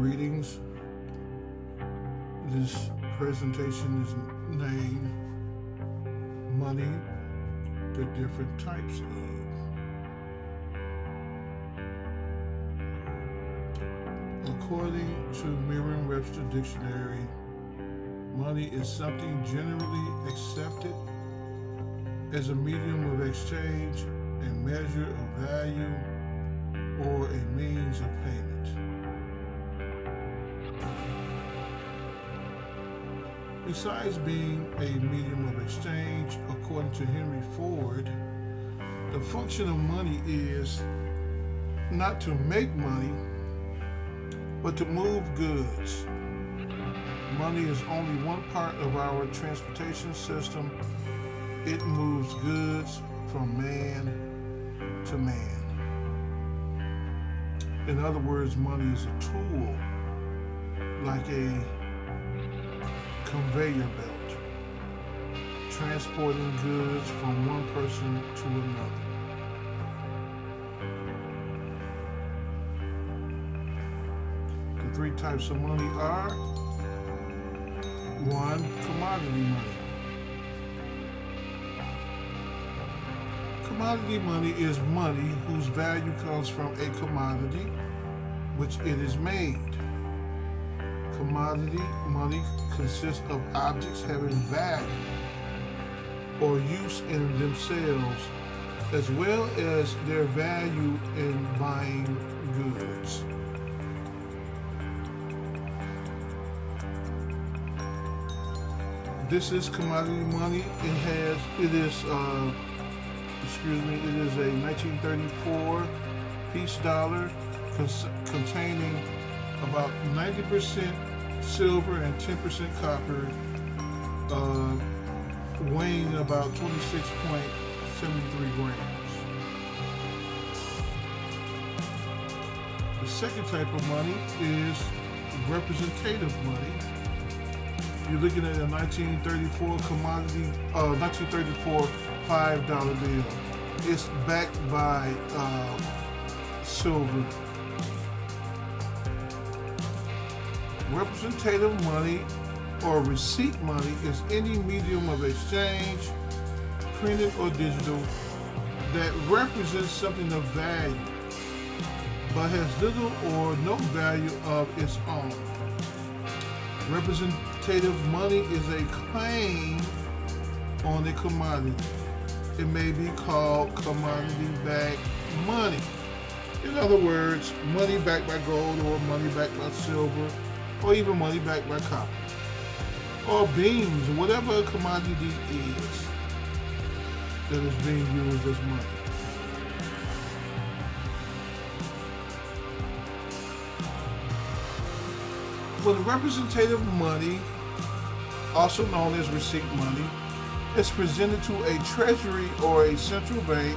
Greetings. This presentation is named Money, the Different Types of. According to Merriam-Webster Dictionary, money is something generally accepted as a medium of exchange, a measure of value, or a means of payment. Besides being a medium of exchange, according to Henry Ford, the function of money is not to make money, but to move goods. Money is only one part of our transportation system. It moves goods from man to man. In other words, money is a tool, like a conveyor belt, transporting goods from one person to another. The three types of money are: 1. Commodity money. Commodity money is money whose value comes from a commodity which it is made. Commodity money consists of objects having value or use in themselves, as well as their value in buying goods. This is commodity money. It is a 1934 piece dollar containing about 90% silver and 10% copper, weighing about 26.73 grams. The second type of money is representative money. You're looking at a 1934 1934 $5 bill. It's backed by silver. Representative money or receipt money is any medium of exchange, printed or digital, that represents something of value, but has little or no value of its own. Representative money is a claim on a commodity. It may be called commodity-backed money. In other words, money backed by gold, or money backed by silver, or even money backed by copper, or beans, or whatever a commodity is that is being used as money. When representative money, also known as receipt money, is presented to a treasury or a central bank,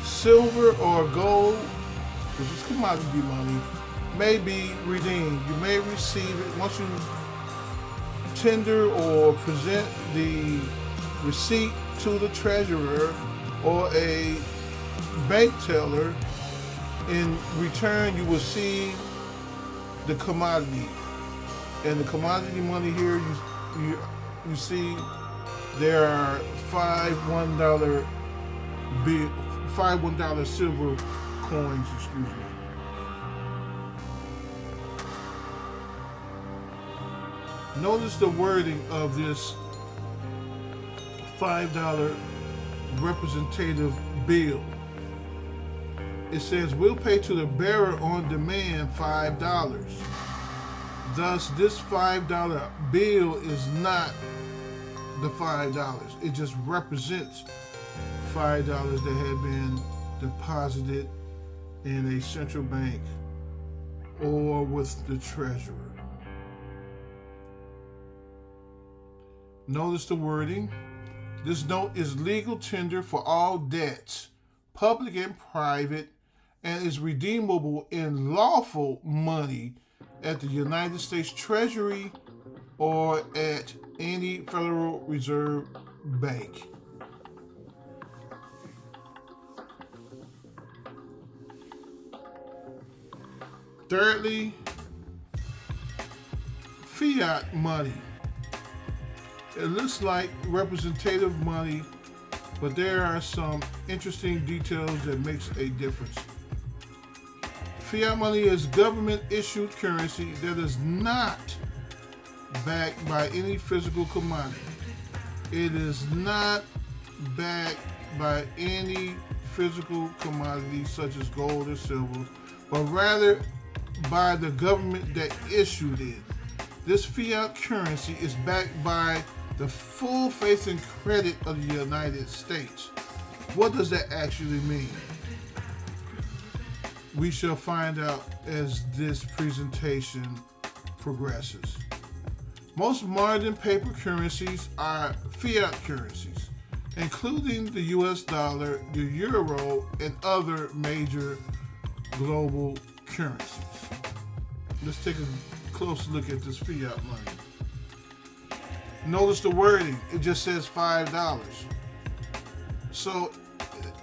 silver or gold, which is commodity money, may be redeemed. You may receive it once you tender or present the receipt to the treasurer or a bank teller. In return, you will see the commodity. And the commodity money here, you see there are five $1 silver coins, Notice the wording of this $5 representative bill. It says, "We'll pay to the bearer on demand $5. Thus, this $5 bill is not the $5. It just represents $5 that had been deposited in a central bank or with the treasurer." Notice the wording. This note is legal tender for all debts, public and private, and is redeemable in lawful money at the United States Treasury or at any Federal Reserve Bank. Thirdly, fiat money. It looks like representative money, but there are some interesting details that makes a difference. Fiat money is government-issued currency that is not backed by any physical commodity. It is not backed by any physical commodity such as gold or silver, but rather by the government that issued it. This fiat currency is backed by the full faith and credit of the United States. What does that actually mean? We shall find out as this presentation progresses. Most modern paper currencies are fiat currencies, including the US dollar, the euro, and other major global currencies. Let's take a close look at this fiat money. Notice the wording, it just says $5. So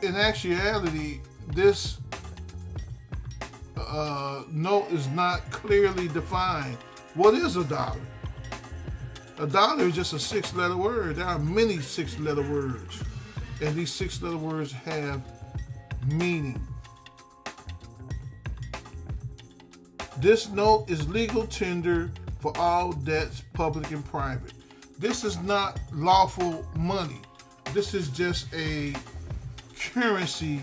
in actuality, this note is not clearly defined. What is a dollar? A dollar is just a 6-letter word. There are many 6-letter words, and these 6-letter words have meaning. This note is legal tender for all debts, public and private. This is not lawful money. This is just a currency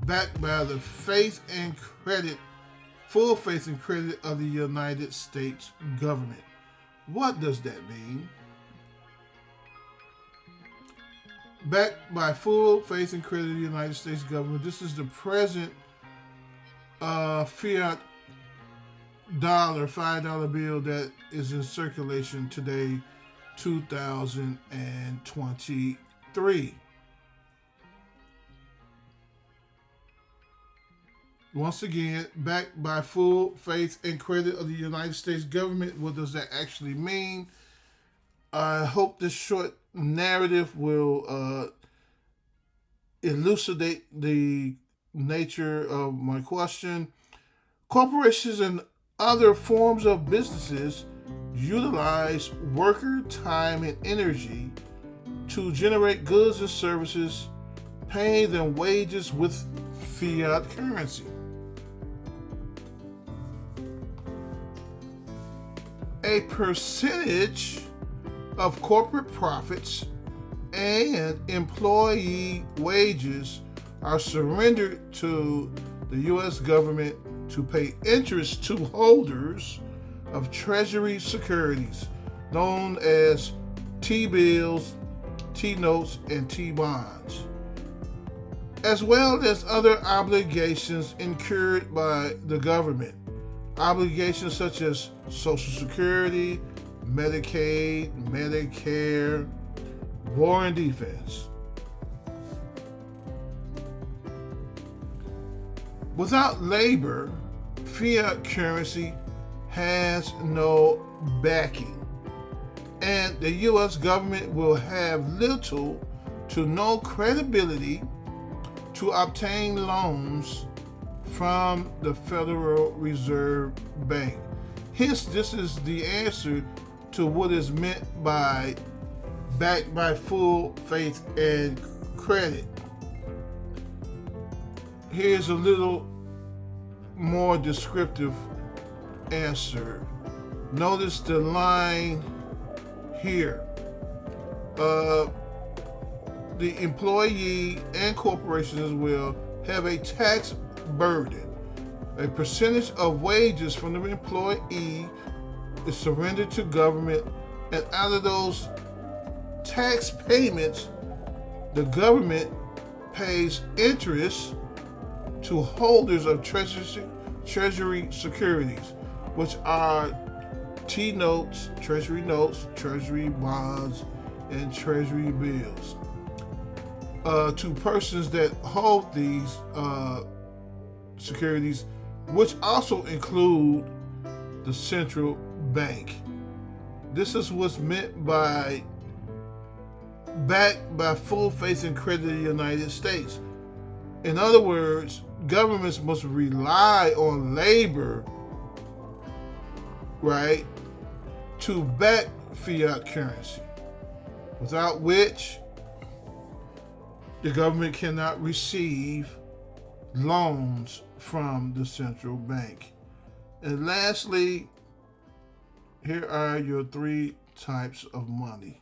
backed by the faith and credit, full faith and credit of the United States government. What does that mean? Backed by full faith and credit of the United States government. This is the present fiat dollar, $5 bill that is in circulation today, 2023. Once again, backed by full faith and credit of the United States government. What does that actually mean? I hope this short narrative will elucidate the nature of my question. Corporations and other forms of businesses utilize worker time and energy to generate goods and services, paying them wages with fiat currency. A percentage of corporate profits and employee wages are surrendered to the U.S. government to pay interest to holders of Treasury securities known as T-bills, T-notes, and T-bonds, as well as other obligations incurred by the government. Obligations such as Social Security, Medicaid, Medicare, war and defense. Without labor, fiat currency has no backing, and the U.S. government will have little to no credibility to obtain loans from the Federal Reserve Bank. Hence, this is the answer to what is meant by backed by full faith and credit. Here's a little more descriptive answer. Notice the line here. The employee and corporations will have a tax burden. A percentage of wages from the employee is surrendered to government, and out of those tax payments, the government pays interest to holders of treasury securities, which are T-notes, treasury bonds, and treasury bills, to persons that hold these securities, which also include the central bank. This is what's meant by backed by full faith and credit of the United States. In other words, governments must rely on labor, right, to back fiat currency, without which the government cannot receive loans from the central bank. And lastly, here are your three types of money.